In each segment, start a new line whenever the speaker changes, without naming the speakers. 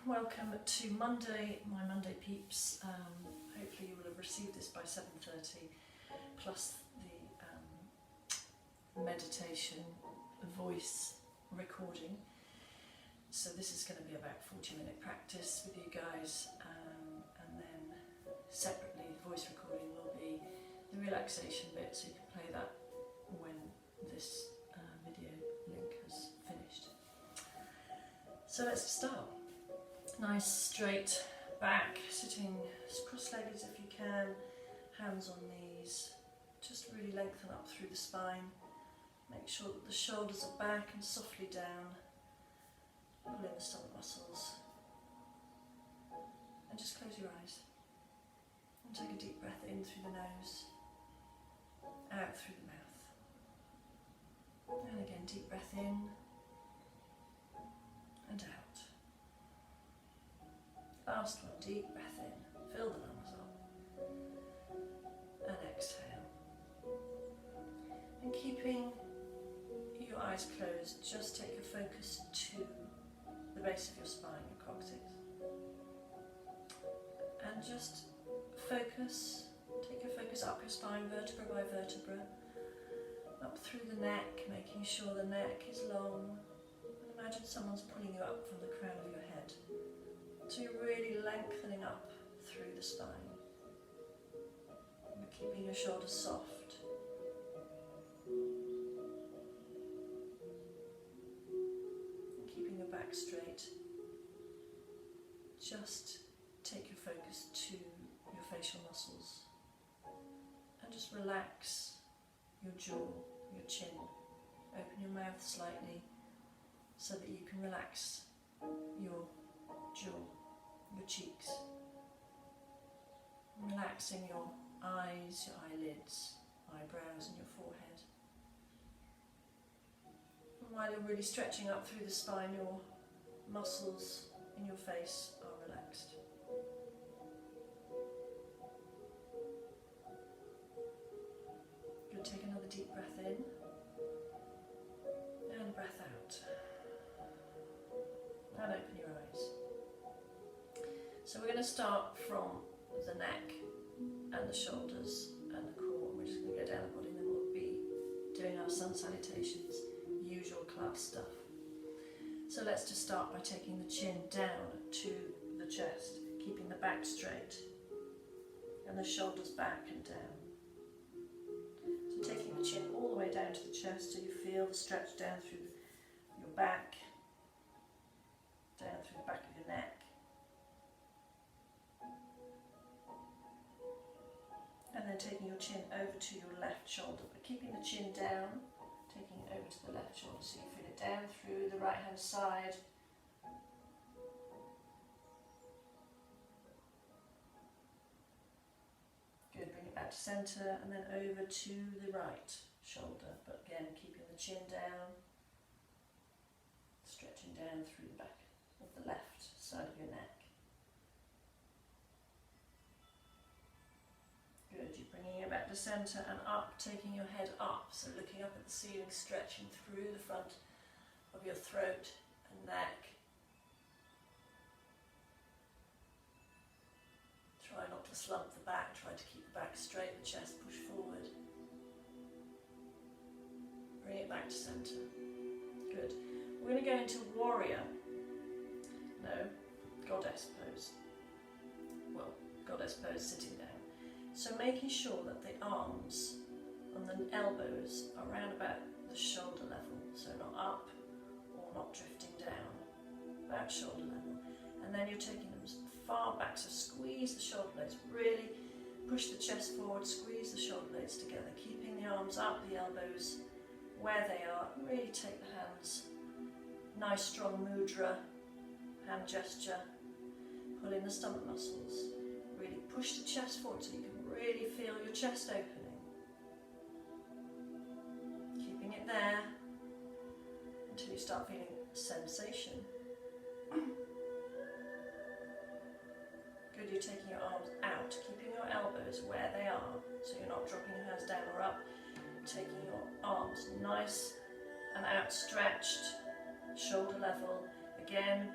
welcome to Monday, my Monday peeps. Hopefully you will have received this by 7:30, plus the meditation voice recording. So this is going to be about 40-minute practice with you guys, and then separately the voice recording will be the relaxation bit, so you can play that when this video link has finished. So let's start. Nice straight back, sitting cross-legged if you can, hands on knees. Just really lengthen up through the spine. Make sure that the shoulders are back and softly down. Pull in the stomach muscles. And just close your eyes. And take a deep breath in through the nose, out through the mouth. And again, deep breath in and out. Last one, deep breath in, fill the lungs up, and exhale. And keeping your eyes closed, just take your focus to the base of your spine, your coccyx. And just focus, take your focus up your spine, vertebra by vertebra, up through the neck, making sure the neck is long. And imagine someone's pulling you up from the crown of your head. So you're really lengthening up through the spine. And keeping your shoulders soft. And keeping your back straight. Just take your focus to your facial muscles. And just relax your jaw, your chin. Open your mouth slightly so that you can relax your jaw, your cheeks, relaxing your eyes, your eyelids, eyebrows and your forehead. And while you're really stretching up through the spine, your muscles in your face are relaxed. Good, take another deep breath in and breath out. And open your eyes. So we're going to start from the neck and the shoulders and the core. We're just going to go down the body, and then we'll be doing our sun salutations, usual class stuff. So let's just start by taking the chin down to the chest, keeping the back straight and the shoulders back and down. So taking the chin all the way down to the chest so you feel the stretch down through your back, down through the back of your neck. And then taking your chin over to your left shoulder, but keeping the chin down, taking it over to the left shoulder so you feel it down through the right hand side. Good, bring it back to centre and then over to the right shoulder, but again keeping the chin down, stretching down through the back of the left side of your neck. Good, you're bringing it back to centre and up, taking your head up, so looking up at the ceiling, stretching through the front of your throat and neck. Try not to slump the back, try to keep the back straight, the chest push forward. Bring it back to centre. Good. We're going to go into warrior. No, goddess pose. Well, goddess pose sitting down. So making sure that the arms and the elbows are around about the shoulder level, so not up or not drifting down, about shoulder level. And then you're taking them far back, so squeeze the shoulder blades, really push the chest forward, squeeze the shoulder blades together, keeping the arms up, the elbows where they are. Really take the hands, nice strong mudra, hand gesture, pull in the stomach muscles. Really push the chest forward so you can really feel your chest opening. Keeping it there until you start feeling sensation. Good, you're taking your arms out, keeping your elbows where they are, so you're not dropping your hands down or up. Taking your arms nice and outstretched, shoulder level. Again,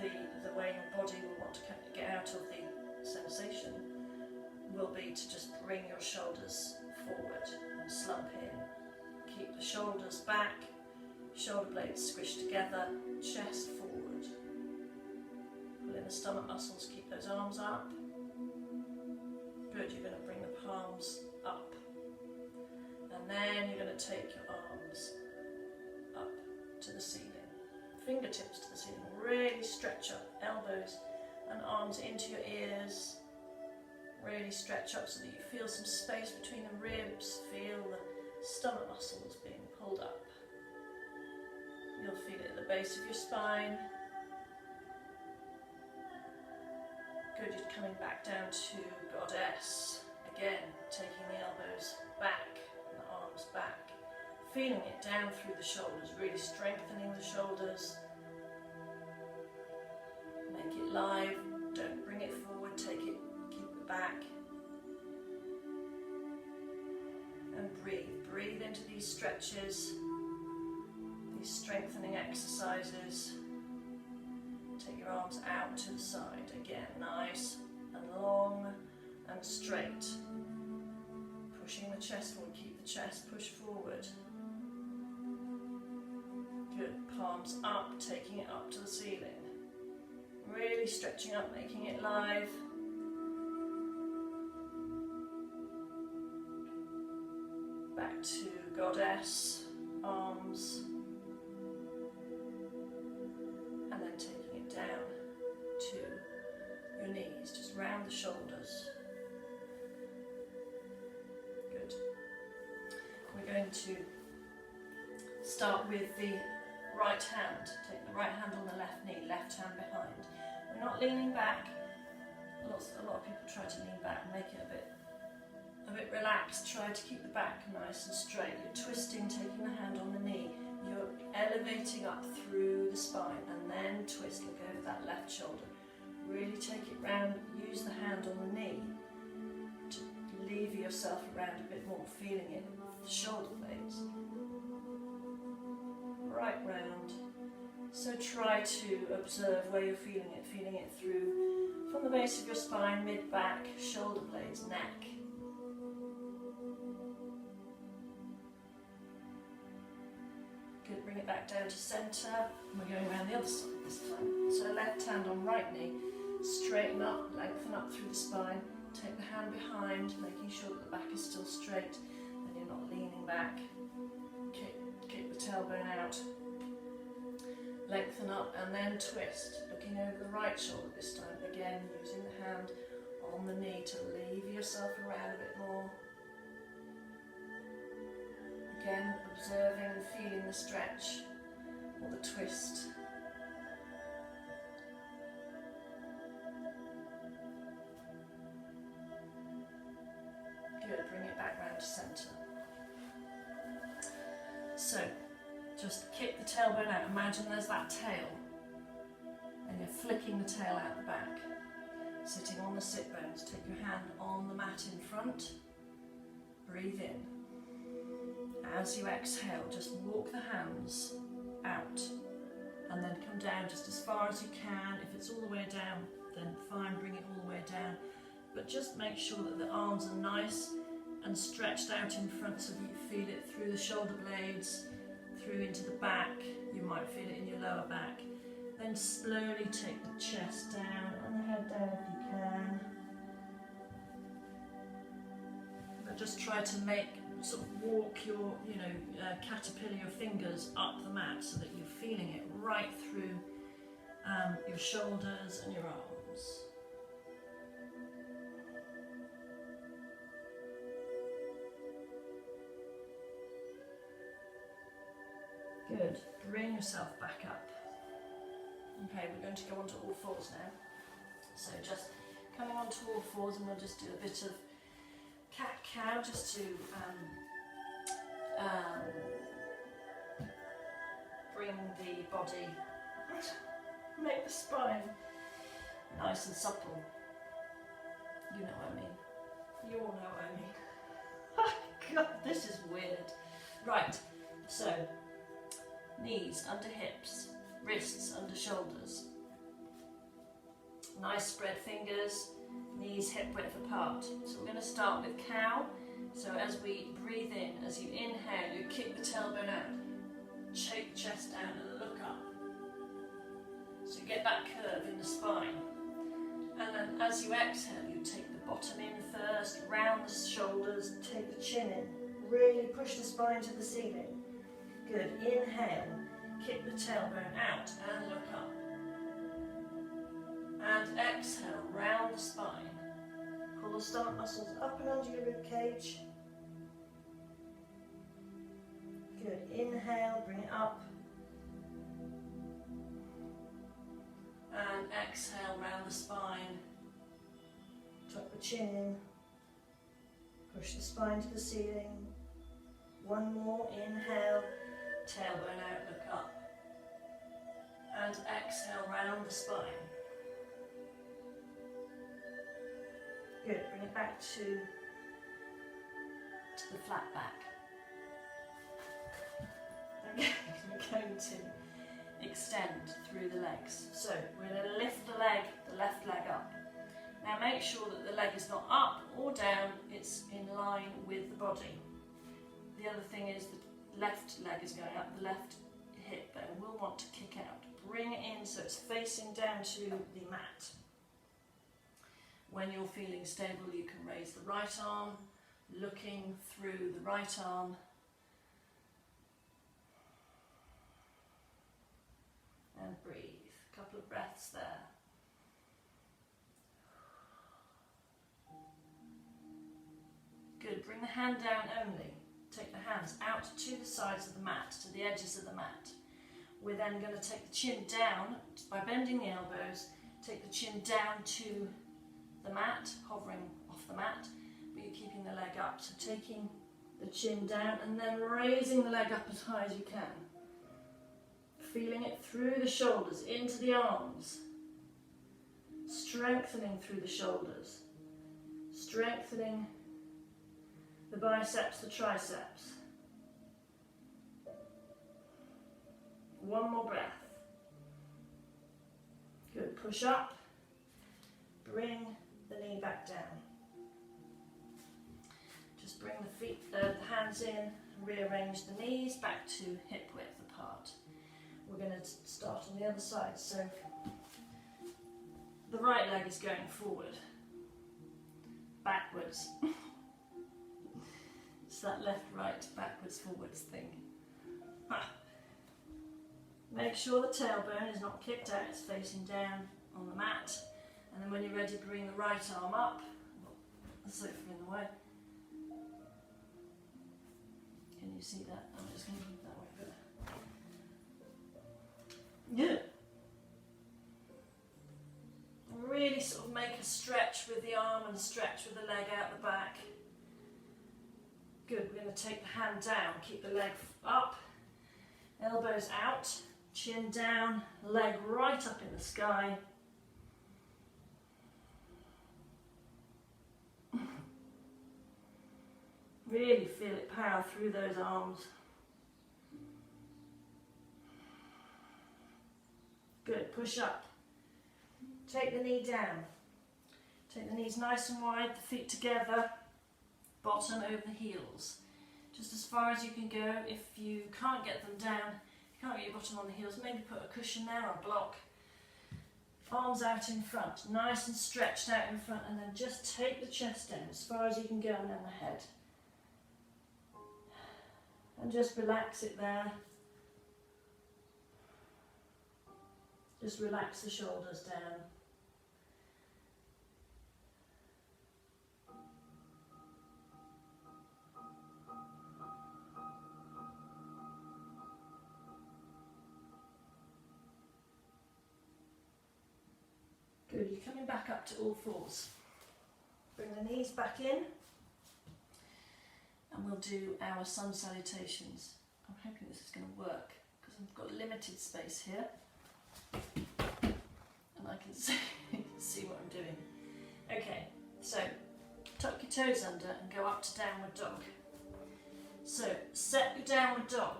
the way your body will want to get out of the sensation will be to just bring your shoulders forward and slump in. Keep the shoulders back, shoulder blades squished together, chest forward. Pull in the stomach muscles, keep those arms up. Good, you're going to bring the palms up. And then you're going to take your arms up to the ceiling. Fingertips to the ceiling. Really stretch up, elbows and arms into your ears. Really stretch up so that you feel some space between the ribs. Feel the stomach muscles being pulled up. You'll feel it at the base of your spine. Good, you're coming back down to Goddess. Again, taking the elbows back and the arms back. Feeling it down through the shoulders, really strengthening the shoulders. Make it live, don't bring it forward, take it, keep it back. And breathe. Breathe into these stretches, these strengthening exercises. Take your arms out to the side. Again, nice and long and straight. Pushing the chest forward, keep the chest pushed forward. Good, palms up, taking it up to the ceiling. Really stretching up, making it live. Back to Goddess, arms. And then taking it down to your knees, just round the shoulders. Good. We're going to start with the right hand. Take the right hand on the left knee, left hand behind. We're not leaning back. A lot of people try to lean back and make it a bit relaxed. Try to keep the back nice and straight. You're twisting, taking the hand on the knee. You're elevating up through the spine and then twist. Look over that left shoulder. Really take it round. Use the hand on the knee to lever yourself around a bit more, feeling it with the shoulder blades. Right round. So try to observe where you're feeling it through from the base of your spine, mid-back, shoulder blades, neck. Good, bring it back down to centre. We're going around the other side this time. So left hand on right knee, straighten up, lengthen up through the spine, take the hand behind, making sure that the back is still straight and you're not leaning back. Kick the tailbone out, lengthen up and then twist, looking over the right shoulder this time, again using the hand on the knee to lever yourself around a bit more. Again, observing and feeling the stretch or the twist. Good, bring it back round to centre. So, just kick the tailbone out. Imagine there's that tail and you're flicking the tail out the back. Sitting on the sit bones, take your hand on the mat in front. Breathe in. As you exhale, just walk the hands out and then come down just as far as you can. If it's all the way down, then fine, bring it all the way down. But just make sure that the arms are nice and stretched out in front so that you feel it through the shoulder blades, through into the back. You might feel it in your lower back. Then slowly take the chest down and the head down if you can. But just try to sort of walk your, caterpillar your fingers up the mat so that you're feeling it right through your shoulders and your arms. Good. Bring yourself back up. Okay, we're going to go onto all fours now. So just coming onto all fours, and we'll just do a bit of cat-cow just to bring the body, make the spine nice and supple. You know what I mean. You all know what I mean. God, this is weird. Right, so knees under hips, wrists under shoulders. Nice spread fingers, knees hip width apart. So we're going to start with cow. So as we breathe in, as you inhale, you kick the tailbone out, shake the chest down and look up. So you get that curve in the spine. And then as you exhale, you take the bottom in first, round the shoulders, take the chin in. Really push the spine to the ceiling. Good. Inhale, kick the tailbone out and look up. And exhale, round the spine. Pull the stomach muscles up and under your rib cage. Good. Inhale, bring it up. And exhale, round the spine. Tuck the chin in. Push the spine to the ceiling. One more. Inhale, tailbone out, look up. And exhale, round the spine. Good, bring it back to the flat back. Again, we're going to extend through the legs. So we're going to lift the left leg up. Now make sure that the leg is not up or down, it's in line with the body. The other thing is the left leg is going up, the left hip bone will want to kick out. Bring it in so it's facing down to the mat. When you're feeling stable, you can raise the right arm, looking through the right arm. And breathe. A couple of breaths there. Good. Bring the hand down only. Take the hands out to the sides of the mat, to the edges of the mat. We're then going to take the chin down by bending the elbows. Take the chin down to the mat, hovering off the mat, but you're keeping the leg up. So taking the chin down and then raising the leg up as high as you can. Feeling it through the shoulders, into the arms. Strengthening through the shoulders. Strengthening the biceps, the triceps. One more breath. Good, push up. Bring the knee back down. Just bring the hands in and rearrange the knees back to hip width apart. We're going to start on the other side. So the right leg is going forward, backwards. It's that left, right, backwards, forwards thing. Make sure the tailbone is not kicked out, it's facing down on the mat. And then when you're ready, bring the right arm up. The sofa in the way. Can you see that? I'm just going to move that way a bit. Good. Really sort of make a stretch with the arm and a stretch with the leg out the back. Good. We're going to take the hand down, keep the leg up, elbows out, chin down, leg right up in the sky. Really feel it power through those arms. Good, push up. Take the knee down. Take the knees nice and wide, the feet together, bottom over the heels. Just as far as you can go. If you can't get them down, you can't get your bottom on the heels, maybe put a cushion there or a block. Arms out in front, nice and stretched out in front, and then just take the chest down as far as you can go and then the head. And just relax it there. Just relax the shoulders down. Good, you're coming back up to all fours. Bring the knees back in. And we'll do our sun salutations. I'm hoping this is going to work because I've got limited space here and I can see what I'm doing. Okay, so tuck your toes under and go up to downward dog. So set your downward dog.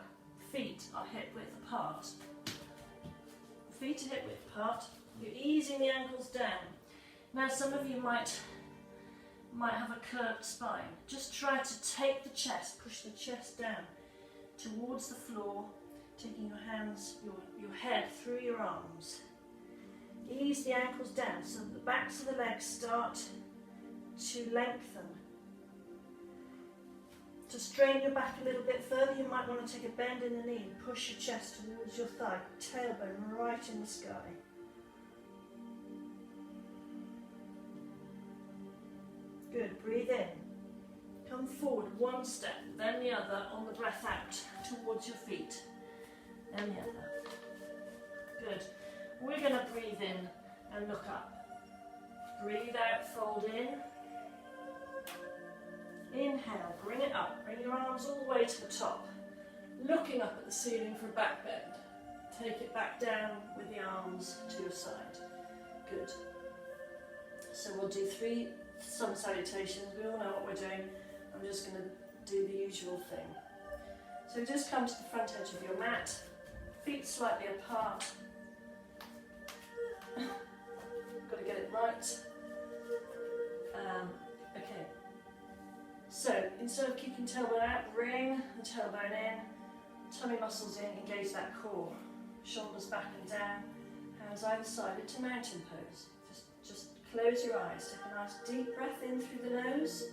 Feet are hip width apart. feet are hip width apart. You're easing the ankles down. Now some of you might have a curved spine. Just try to take the chest, push the chest down towards the floor, taking your hands, your head through your arms. Ease the ankles down so that the backs of the legs start to lengthen. To strain your back a little bit further, you might want to take a bend in the knee and push your chest towards your thigh, tailbone right in the sky. Good, breathe in. Come forward one step, then the other on the breath out towards your feet, and the other. Good. We're going to breathe in and look up. Breathe out, fold in. Inhale, bring it up. Bring your arms all the way to the top. Looking up at the ceiling for a back bend. Take it back down with the arms to your side. Good. So we'll do 3 sun salutations. We all know what we're doing. I'm just going to do the usual thing. So just come to the front edge of your mat. Feet slightly apart. Got to get it right. Okay. So instead of keeping tailbone out, bring the tailbone in, tummy muscles in, engage that core. Shoulders back and down, hands either side into mountain pose. Just close your eyes. Take a nice deep breath in through the nose,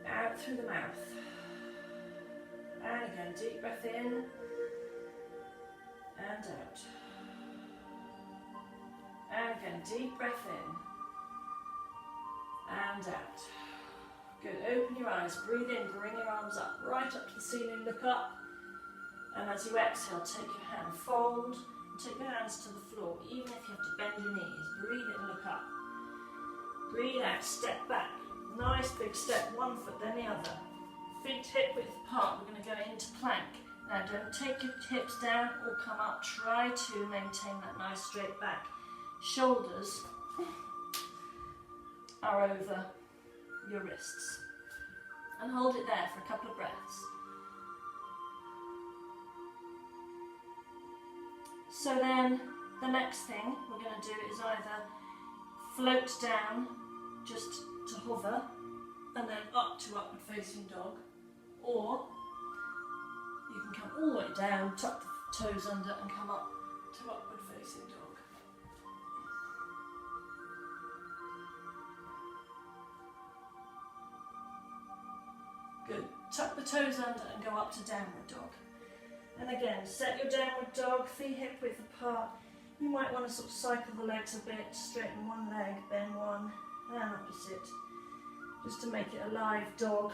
out through the mouth. And again, deep breath in and out. And again, deep breath in and out. Good, open your eyes, breathe in, bring your arms up, right up to the ceiling, look up. And as you exhale, take your hand, fold, and take your hands to the floor, even if you have to bend your knees. Breathe in, look up. Breathe out, step back. Nice big step, one foot, then the other. Feet hip width apart, we're going to go into plank. Now don't take your hips down or come up, try to maintain that nice straight back. Shoulders are over your wrists. And hold it there for a couple of breaths. So then the next thing we're going to do is either float down just to hover and then up to upward facing dog, or you can come all the way down, tuck the toes under and come up to upward facing dog. Good. Tuck the toes under and go up to downward dog. And again, set your downward dog, feet hip width apart. You might want to sort of cycle the legs a bit, straighten one leg, bend one, and opposite, just to make it a live dog.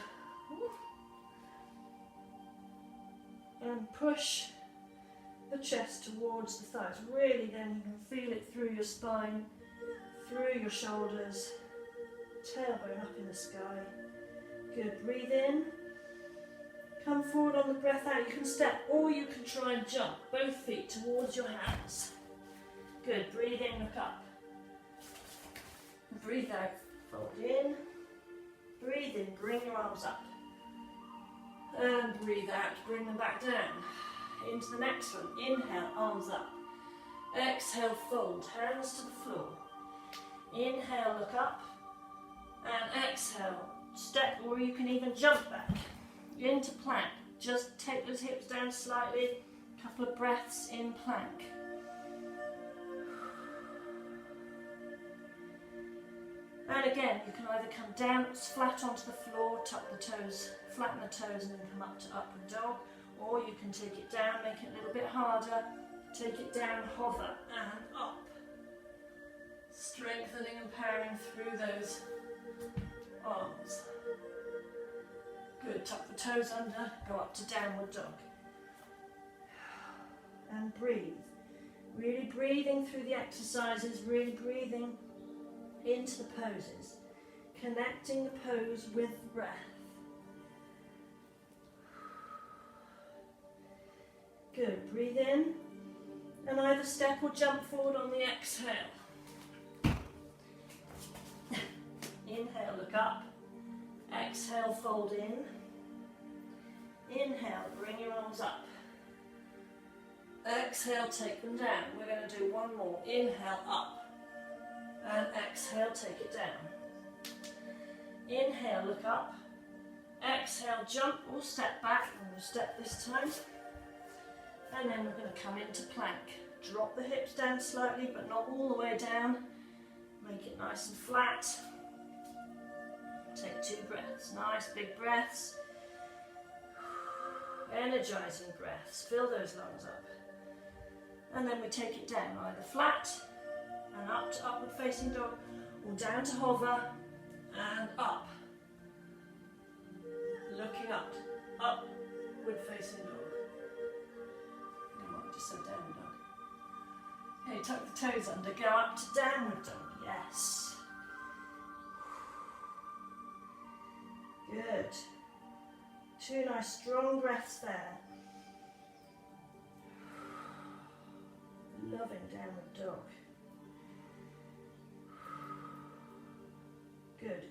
And push the chest towards the thighs. Really then you can feel it through your spine, through your shoulders, tailbone up in the sky. Good, breathe in. Come forward on the breath out. You can step or you can try and jump both feet towards your hands. Good, breathe in, look up. Breathe out, fold in. Breathe in, bring your arms up. And breathe out, bring them back down. Into the next one. Inhale, arms up. Exhale, fold, hands to the floor. Inhale, look up. And exhale, step, or you can even jump back into plank. Just take those hips down slightly. A couple of breaths in plank. And again, you can either come down flat onto the floor, tuck the toes, flatten the toes and then come up to upward dog, or you can take it down, make it a little bit harder, take it down, hover and up. Strengthening and powering through those arms. Good, tuck the toes under, go up to downward dog. And breathe. Really breathing through the exercises, really breathing into the poses. Connecting the pose with the breath. Good, breathe in and either step or jump forward on the exhale. Inhale, look up. Exhale, fold in. Inhale, bring your arms up. Exhale, take them down. We're going to do one more. Inhale, up. And exhale, take it down. Inhale, look up. Exhale, jump or step back. And we'll step this time. And then we're going to come into plank. Drop the hips down slightly, but not all the way down. Make it nice and flat. Take 2 breaths. Nice big breaths. Energizing breaths. Fill those lungs up. And then we take it down, either flat and up to upward facing dog, or down to hover and up. Looking up, upward facing dog. You might just say down dog. Okay, tuck the toes under, go up to downward dog, yes. Good. 2 nice strong breaths there. Loving downward dog. Good.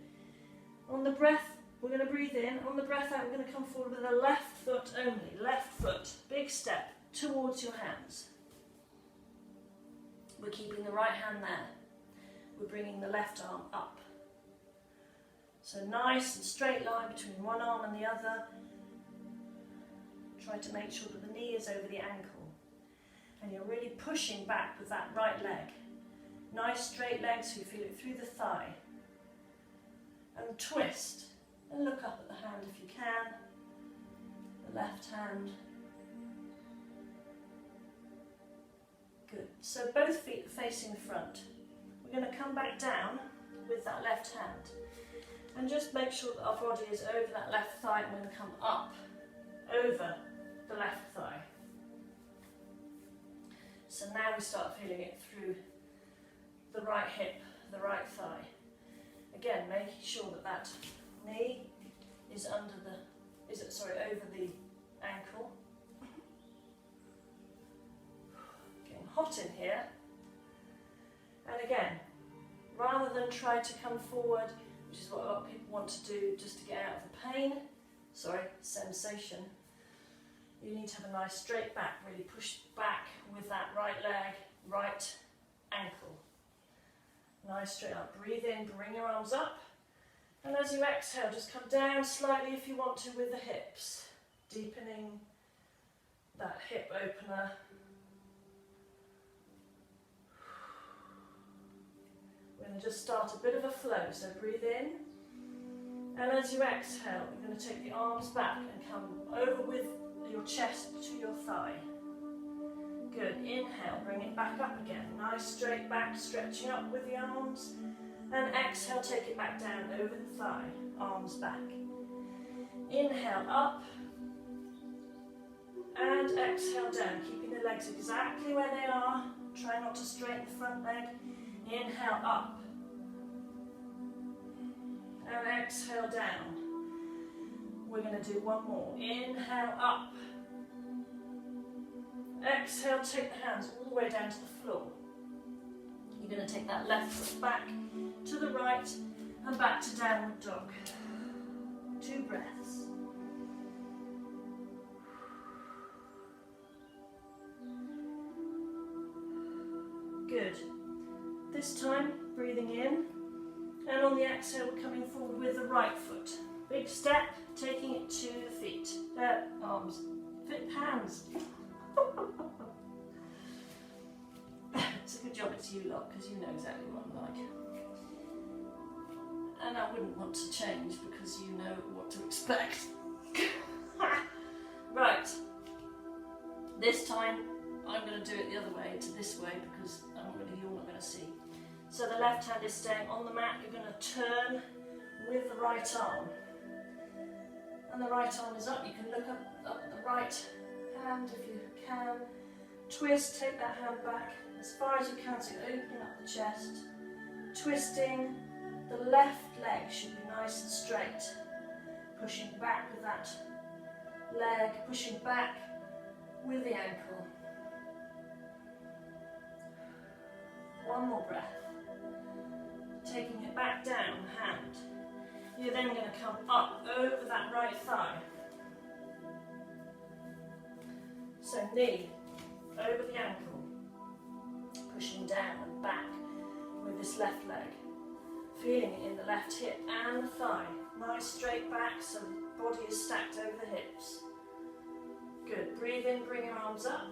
On the breath, we're going to breathe in. On the breath out, we're going to come forward with the left foot only. Left foot, big step towards your hands. We're keeping the right hand there. We're bringing the left arm up. So nice and straight line between one arm and the other. Try to make sure that the knee is over the ankle. And you're really pushing back with that right leg. Nice straight leg so you feel it through the thigh. And twist. And look up at the hand if you can. The left hand. Good. So both feet are facing the front. We're going to come back down with that left hand. And just make sure that our body is over that left thigh, and we're going to come up over the left thigh. So now we start feeling it through the right hip, the right thigh. Again, making sure that that knee is over the ankle. Getting hot in here. And again, rather than try to come forward, which is what a lot of people want to do just to get out of the sensation, you need to have a nice straight back, really push back with that right leg, right ankle. Nice straight up. Breathe in, bring your arms up. And as you exhale, just come down slightly if you want to with the hips. Deepening that hip opener. We're going to just start a bit of a flow. So breathe in. And as you exhale, you're going to take the arms back and come over with your chest to your thigh. Good. Inhale, bring it back up again. Nice straight back, stretching up with the arms. And exhale, take it back down over the thigh. Arms back. Inhale, up. And exhale down, keeping the legs exactly where they are. Try not to straighten the front leg. Inhale, up. And exhale down. We're going to do one more. Inhale, up. Exhale, take the hands all the way down to the floor. You're going to take that left foot back to the right and back to downward dog. 2 breaths. Good. This time, breathing in, and on the exhale, we're coming forward with the right foot. Big step, taking it to the feet, arms, hands. It's a good job it's you lot, because you know exactly what I'm like. And I wouldn't want to change because you know what to expect. Right. This time, I'm going to do it the other way, to this way, because you're not going to see. So the left hand is staying on the mat. You're going to turn with the right arm. And the right arm is up. You can look up the right hand if you can. Twist, take that hand back as far as you can, so you're opening up the chest. Twisting, the left leg should be nice and straight. Pushing back with that leg, pushing back with the ankle. One more breath. Taking it back down, hand. You're then going to come up over that right thigh. So knee over down and back with this left leg. Feeling it in the left hip and the thigh. Nice straight back so the body is stacked over the hips. Good. Breathe in, bring your arms up.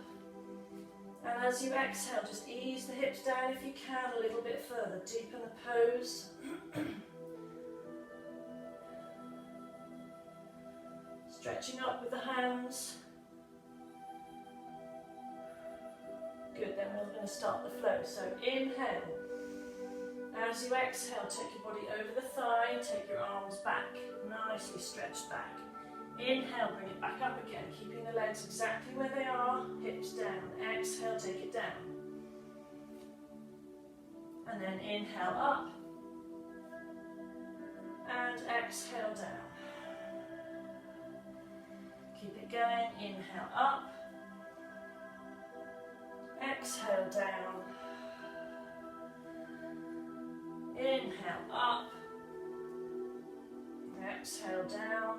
And as you exhale, just ease the hips down if you can a little bit further. Deepen the pose. Stretching up with the hands. Good, then we're going to start the flow. So inhale. As you exhale, take your body over the thigh, take your arms back, nicely stretched back. Inhale, bring it back up again, keeping the legs exactly where they are, hips down. Exhale, take it down. And then inhale up, and exhale down. Keep it going, inhale up, exhale down. Inhale up, exhale down.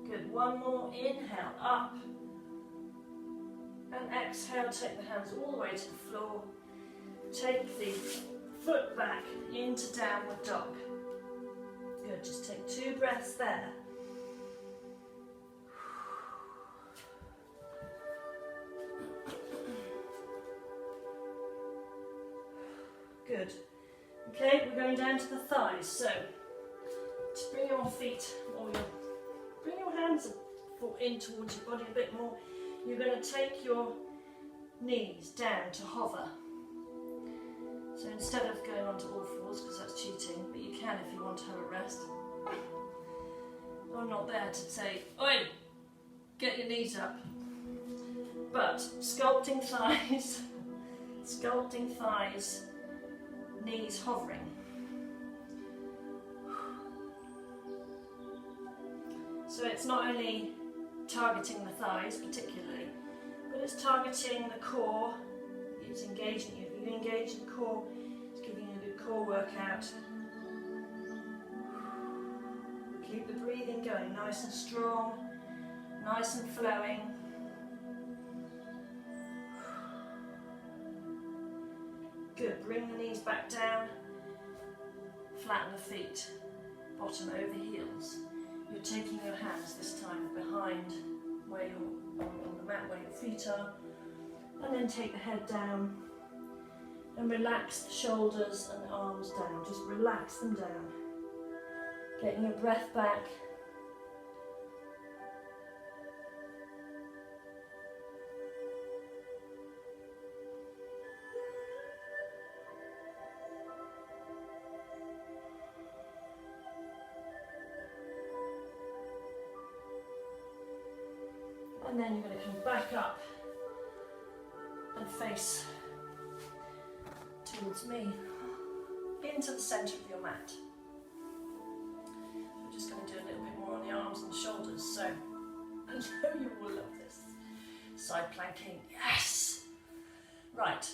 Good, one more, inhale up, and exhale, take the hands all the way to the floor. Take the foot back into downward dog. Good, just take 2 breaths there. Good. Okay, we're going down to the thighs. So, just bring your feet or bring your hands in towards your body a bit more. You're going to take your knees down to hover. So instead of going onto all fours, because that's cheating, but you can if you want to have a rest. I'm not there to say, oi, get your knees up. But sculpting thighs, knees hovering. So it's not only targeting the thighs particularly, but it's targeting the core. It's engaging you. If you engage the core, it's giving you a good core workout. Keep the breathing going, nice and strong, nice and flowing. Good, bring the knees back down, flatten the feet, bottom over heels. You're taking your hands this time behind where you're on the mat where your feet are, and then take the head down and relax the shoulders and the arms down. Just relax them down. Getting your breath back. And then you're going to come back up and face towards me, into the centre of your mat. We're just going to do a little bit more on the arms and shoulders, so I know you will love this. Side planking, yes! Right,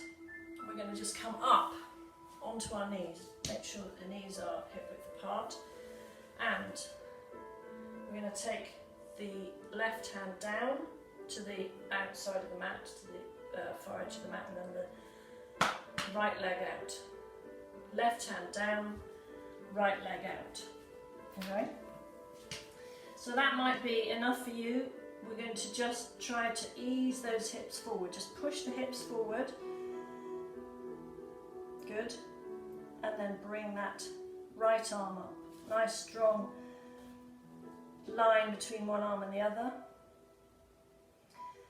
we're going to just come up onto our knees, make sure that the knees are hip width apart, and we're going to take the left hand down to the outside of the mat, to the far edge of the mat, and then the right leg out. Left hand down, right leg out. Okay? So that might be enough for you. We're going to just try to ease those hips forward. Just push the hips forward. Good. And then bring that right arm up. Nice strong line between one arm and the other.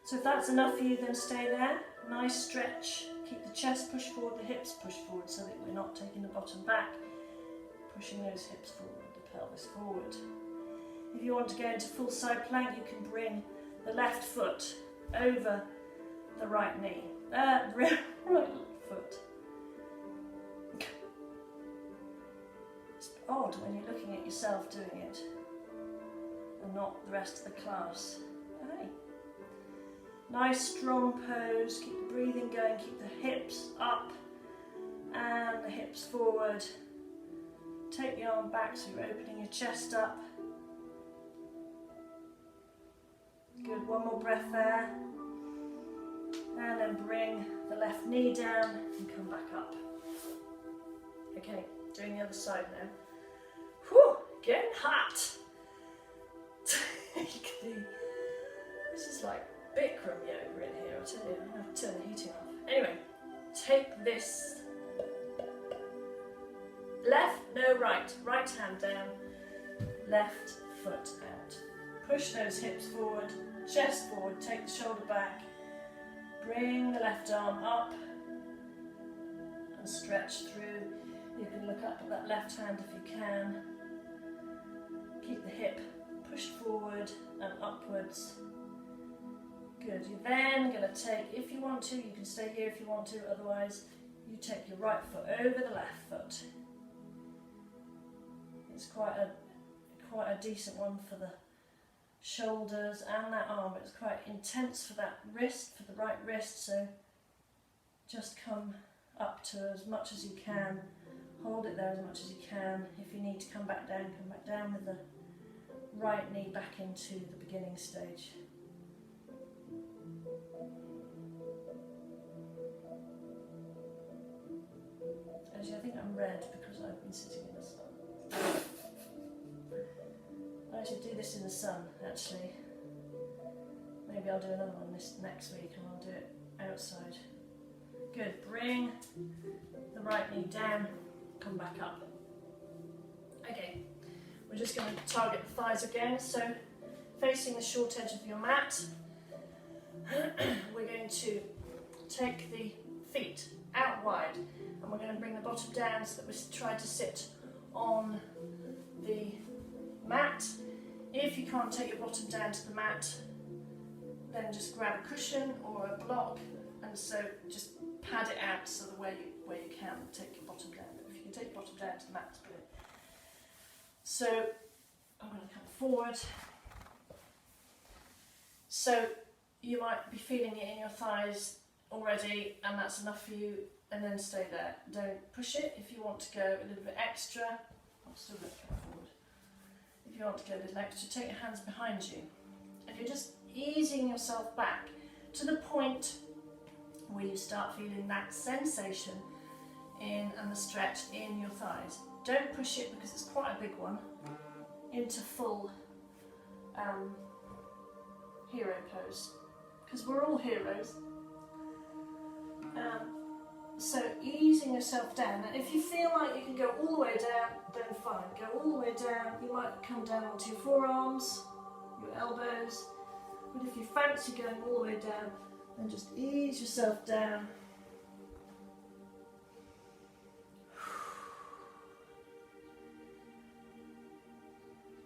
So if that's enough for you, then stay there. Nice stretch. Keep the chest pushed forward, the hips pushed forward so that we're not taking the bottom back. Pushing those hips forward, the pelvis forward. If you want to go into full side plank, you can bring the left foot over the right knee. Right foot. It's odd when you're looking at yourself doing it and not the rest of the class. Hey. Nice strong pose, keep the breathing going, keep the hips up and the hips forward. Take the arm back so you're opening your chest up. Good, one more breath there. And then bring the the left knee down and come back up. Okay, doing the other side now. Whew, getting hot. This is like Bikram yoga in here, I tell you. I'm going to turn the heating off. Anyway, take this. Left, no right. Right hand down, left foot out. Push those hips forward, chest forward, take the shoulder back. Bring the left arm up and stretch through. You can look up at that left hand if you can. Keep the hip pushed forward and upwards. Good. You're then going to take, if you want to, you can stay here if you want to, otherwise you take your right foot over the left foot. It's quite a decent one for the shoulders and that arm, but it's quite intense for that wrist, for the right wrist, so just come up to as much as you can. Hold it there as much as you can. If you need to come back down with the right knee back into the beginning stage. Actually, I think I'm red because I've been sitting in the sun. I should do this in the sun, actually. Maybe I'll do another one this next week and I'll do it outside. Good. Bring the right knee down, come back up. Okay, we're just going to target the thighs again. So, facing the short edge of your mat, we're going to take the feet out wide and we're going to bring the bottom down so that we try to sit on the mat. If you can't take your bottom down to the mat, then just grab a cushion or a block, and so just pad it out so the way you can take your bottom down. But if you can take your bottom down to the mat, it's brilliant. So I'm going to come forward. So you might be feeling it in your thighs already, and that's enough for you, and then stay there. Don't push it. If you want to go a little bit extra, I'm still going to come forward. If you want to go a little extra, take your hands behind you, and you're just easing yourself back to the point where you start feeling that sensation and the stretch in your thighs. Don't push it because it's quite a big one into full hero pose, because we're all heroes. So easing yourself down, and if you feel like you can go all the way down, then fine, go all the way down. You might come down onto your forearms, your elbows, but if you fancy going all the way down, then just ease yourself down.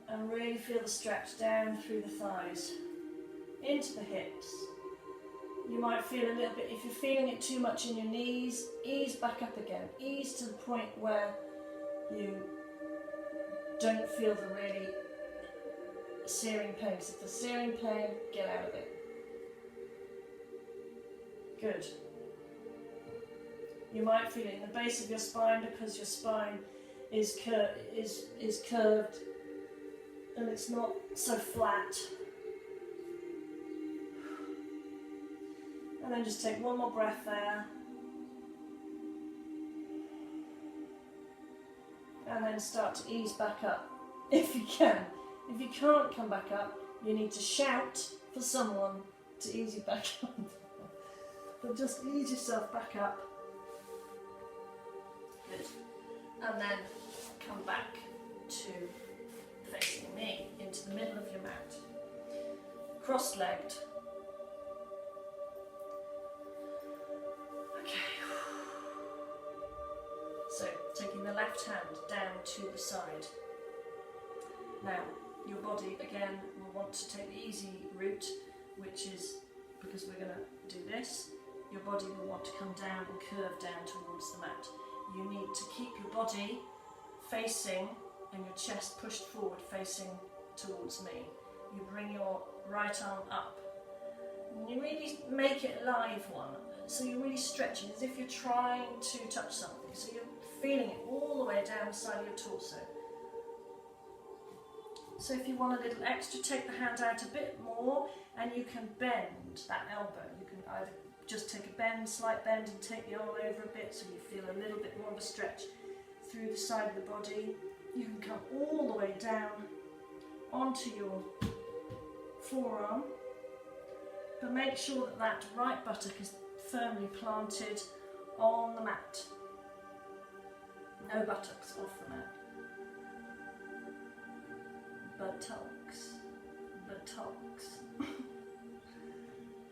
And really feel the stretch down through the thighs, into the hips. You might feel a little bit, if you're feeling it too much in your knees, ease back up again. Ease to the point where you don't feel the really searing pain. So if there's searing pain, get out of it. Good. You might feel it in the base of your spine because your spine is curved and it's not so flat. And then just take one more breath there. And then start to ease back up, if you can. If you can't come back up, you need to shout for someone to ease you back up. But just ease yourself back up. Good. And then come back to facing me into the middle of your mat. Cross-legged. So, taking the left hand down to the side. Now, your body again will want to take the easy route, which is, because we're going to do this, your body will want to come down and curve down towards the mat. You need to keep your body facing and your chest pushed forward facing towards me. You bring your right arm up. And you really make it a live one. So you're really stretching as if you're trying to touch something. So you're feeling it all the way down the side of your torso. So if you want a little extra, take the hand out a bit more and you can bend that elbow. You can either just take a bend, slight bend, and take the arm over a bit so you feel a little bit more of a stretch through the side of the body. You can come all the way down onto your forearm, but make sure that that right buttock is firmly planted on the mat. No buttocks off the mat. Buttocks. Buttocks.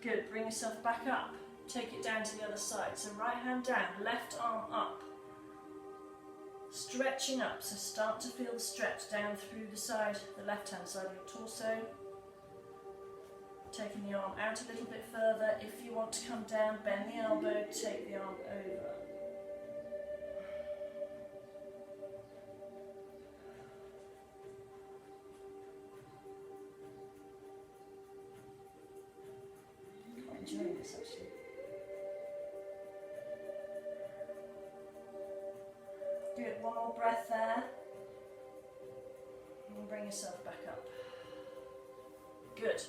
Good, bring yourself back up. Take it down to the other side. So right hand down, left arm up. Stretching up, so start to feel the stretch down through the side, the left hand side of your torso. Taking the arm out a little bit further. If you want to come down, bend the elbow, take the arm over. I'm enjoying this actually. Good, one more breath there. And bring yourself back up. Good.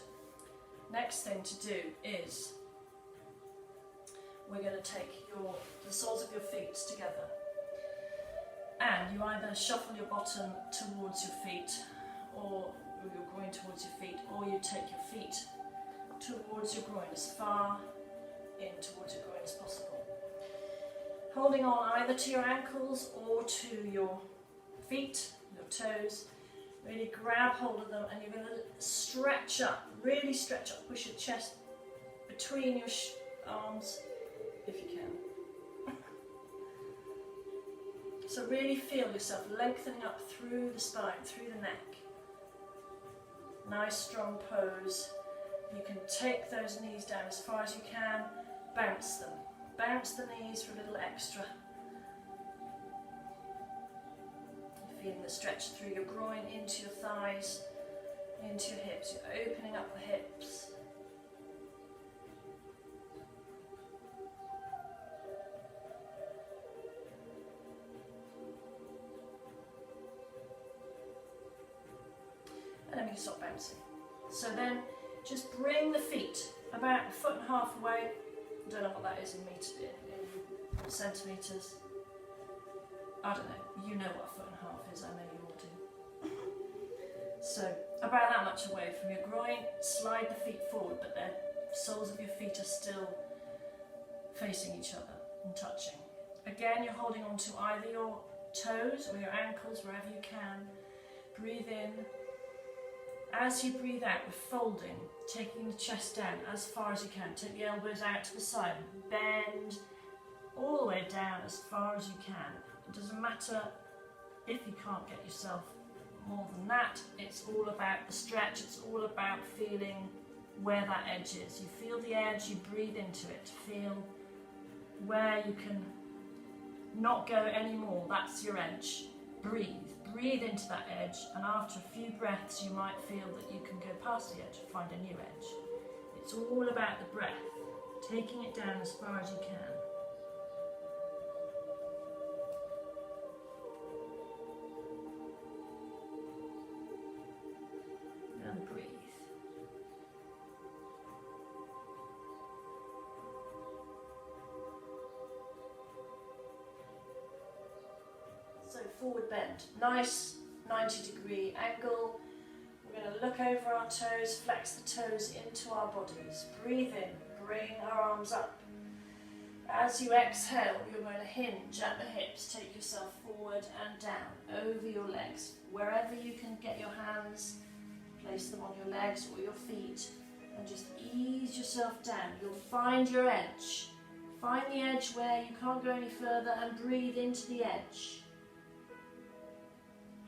Next thing to do is we're going to take the soles of your feet together, and you either shuffle your bottom towards your feet, or your groin towards your feet, or you take your feet towards your groin, as far in towards your groin as possible. Holding on either to your ankles or to your feet, your toes. Really grab hold of them, and you're going to stretch up, really stretch up, push your chest between your arms if you can. So really feel yourself lengthening up through the spine, through the neck. Nice strong pose. You can take those knees down as far as you can, bounce them. Bounce the knees for a little extra. Feeling the stretch through your groin, into your thighs, into your hips. You're opening up the hips. And then we can stop bouncing. So then just bring the feet about 1.5 feet away. I don't know what that is in centimetres. I don't know, you know what 1.5 feet is, I know you all do. So, about that much away from your groin, slide the feet forward, but the soles of your feet are still facing each other and touching. Again, you're holding on to either your toes or your ankles, wherever you can. Breathe in. As you breathe out, we're folding, taking the chest down as far as you can. Take the elbows out to the side, bend all the way down as far as you can. It doesn't matter if you can't get yourself more than that. It's all about the stretch. It's all about feeling where that edge is. You feel the edge, you breathe into it. Feel where you can not go anymore. That's your edge. Breathe. Breathe into that edge, and after a few breaths you might feel that you can go past the edge and find a new edge. It's all about the breath, taking it down as far as you can. And breathe. So forward bend, nice 90-degree angle. We're going to look over our toes, flex the toes into our bodies. Breathe in, bring our arms up. As you exhale, you're going to hinge at the hips, take yourself forward and down, over your legs. Wherever you can get your hands, place them on your legs or your feet, and just ease yourself down. You'll find your edge. Find the edge where you can't go any further and breathe into the edge.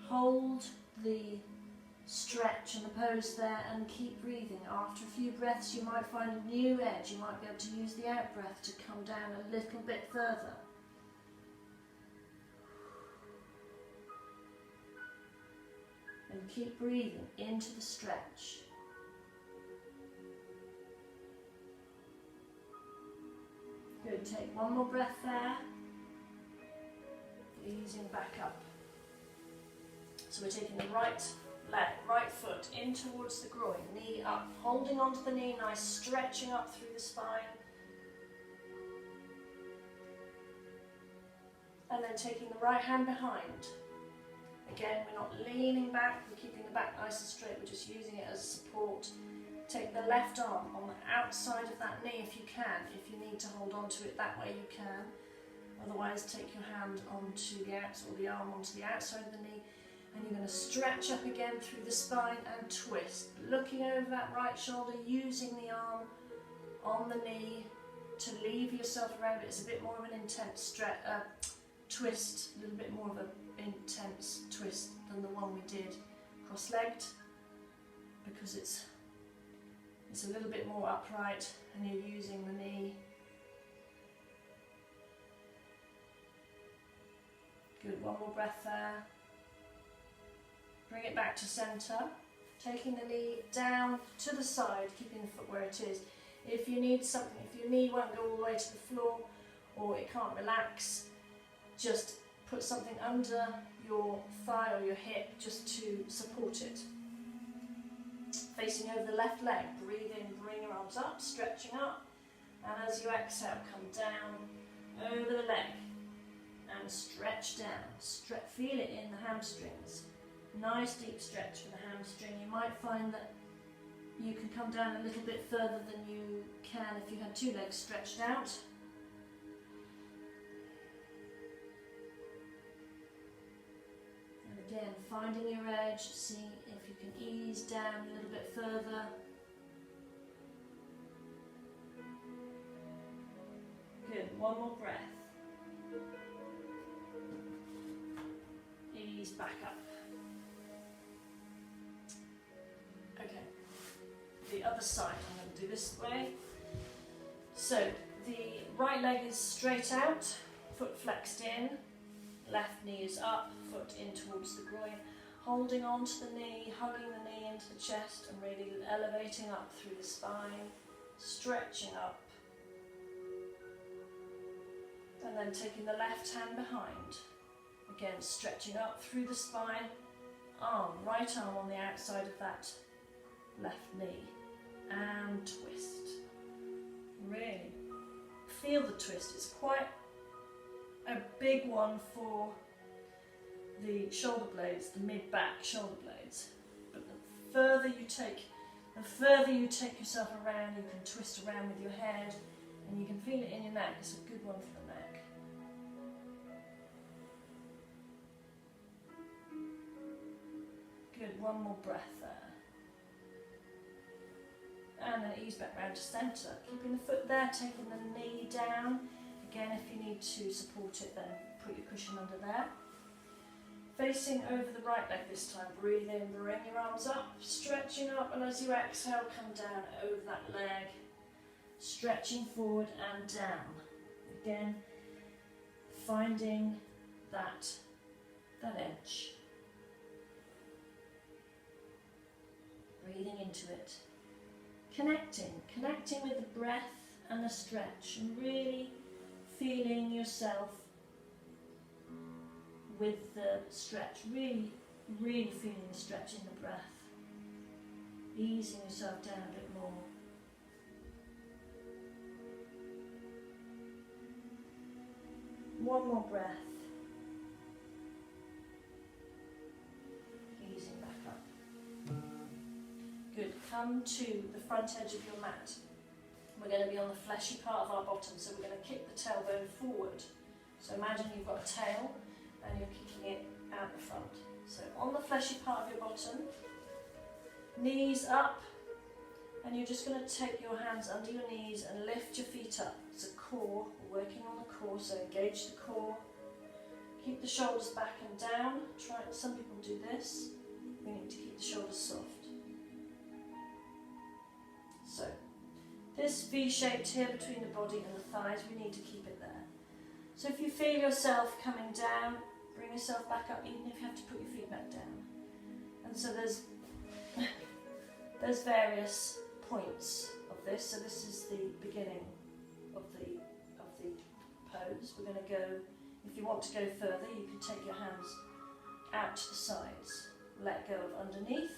Hold the stretch and the pose there and keep breathing. After a few breaths you might find a new edge. You might be able to use the out breath to come down a little bit further. And keep breathing into the stretch. Good, take one more breath there. Easing back up. So we're taking the right leg, right foot in towards the groin, knee up, holding onto the knee, nice, stretching up through the spine. And then taking the right hand behind. Again, we're not leaning back, we're keeping the back nice and straight, we're just using it as support. Take the left arm on the outside of that knee if you can. If you need to hold on to it that way, you can. Otherwise, take your hand onto the outside, or the arm onto the outside of the knee, and you're going to stretch up again through the spine and twist. Looking over that right shoulder, using the arm on the knee to leave yourself around it. It's a bit more of an intense twist, a little bit more of an intense twist than the one we did cross-legged, because it's a little bit more upright and you're using the knee. Good, one more breath there. Bring it back to centre, taking the knee down to the side, keeping the foot where it is. If you need something, if your knee won't go all the way to the floor or it can't relax, just put something under your thigh or your hip just to support it. Facing over the left leg, breathe in, bring your arms up, stretching up, and as you exhale, come down over the leg and stretch down. Feel it in the hamstrings. Nice deep stretch for the hamstring. You might find that you can come down a little bit further than you can if you had two legs stretched out. And again, finding your edge, seeing if you can ease down a little bit further. Good, one more breath. Ease back up. Okay, the other side, I'm going to do this way. So the right leg is straight out, foot flexed in, left knee is up, foot in towards the groin, holding on to the knee, hugging the knee into the chest and really elevating up through the spine, stretching up, and then taking the left hand behind, again stretching up through the spine, right arm on the outside of that left knee, and twist. Really feel the twist. It's quite a big one for the shoulder blades, the mid-back shoulder blades. But the further you take yourself around, you can twist around with your head, and you can feel it in your neck. It's a good one for the neck. Good, one more breath there. And then ease back round to centre, keeping the foot there, taking the knee down. Again, if you need to support it, then put your cushion under there. Facing over the right leg this time, breathe in, bring your arms up, stretching up, and as you exhale, come down over that leg, stretching forward and down. Again, finding that edge. Breathing into it. Connecting with the breath and the stretch, and really feeling yourself with the stretch, really feeling the stretch in the breath, easing yourself down a bit more. One more breath, easing back up. Good, come to the front edge of your mat. We're going to be on the fleshy part of our bottom, so we're going to kick the tailbone forward. So imagine you've got a tail and you're kicking it out the front. So on the fleshy part of your bottom, knees up, and you're just going to take your hands under your knees and lift your feet up. It's a core, we're working on the core, so engage the core. Keep the shoulders back and down. Some people do this. We need to keep the shoulders soft. So this V-shaped here between the body and the thighs, we need to keep it there. So if you feel yourself coming down, bring yourself back up, even if you have to put your feet back down. And so there's various points of this. So this is the beginning of the pose. We're going to go, if you want to go further, you can take your hands out to the sides, let go of underneath.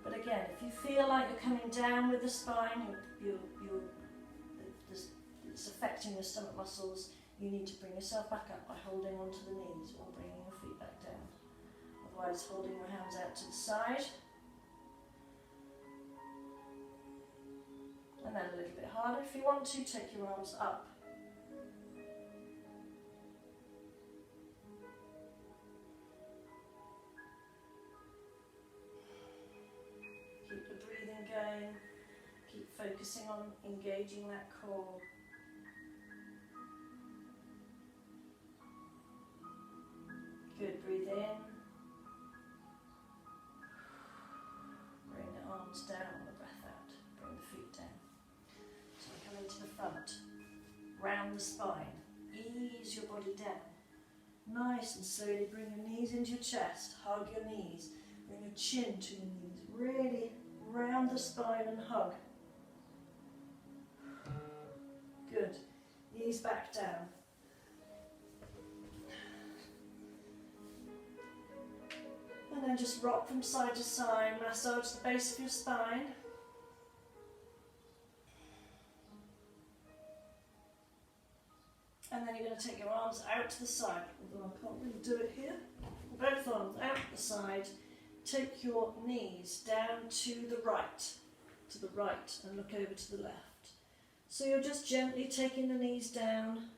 But again, if you feel like you're coming down with the spine, it's affecting your stomach muscles, you need to bring yourself back up by holding onto the knees or bringing your feet back down. Otherwise, holding your hands out to the side. And then a little bit harder. If you want to, take your arms up. Keep the breathing going. Keep focusing on engaging that core. Good, breathe in. Bring the arms down on the breath out. Bring the feet down. So we're coming to the front. Round the spine. Ease your body down. Nice and slowly bring your knees into your chest. Hug your knees. Bring your chin to your knees. Really round the spine and hug. Good. Ease back down. And then just rock from side to side, massage the base of your spine. And then you're going to take your arms out to the side, although I can't really do it here. Both arms out the side. Take your knees down to the right, and look over to the left. So you're just gently taking the knees down.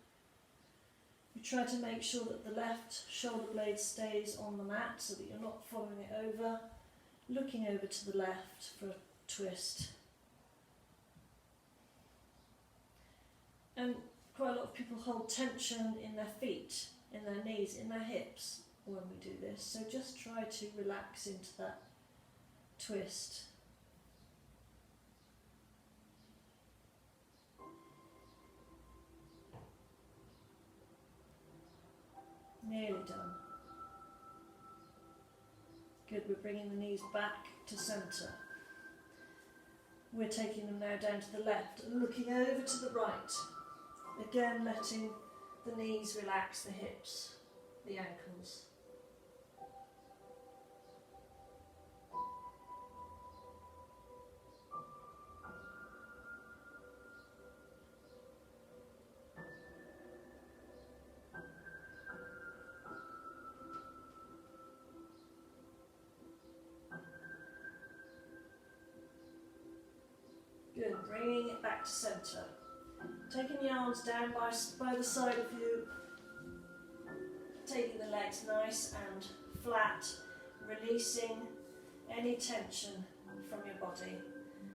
You try to make sure that the left shoulder blade stays on the mat so that you're not following it over. Looking over to the left for a twist. And quite a lot of people hold tension in their feet, in their knees, in their hips when we do this. So just try to relax into that twist. Nearly done. Good, we're bringing the knees back to centre. We're taking them now down to the left and looking over to the right. Again, letting the knees relax, the hips, the ankles. Good, bringing it back to centre. Taking the arms down by the side of you. Taking the legs nice and flat. Releasing any tension from your body.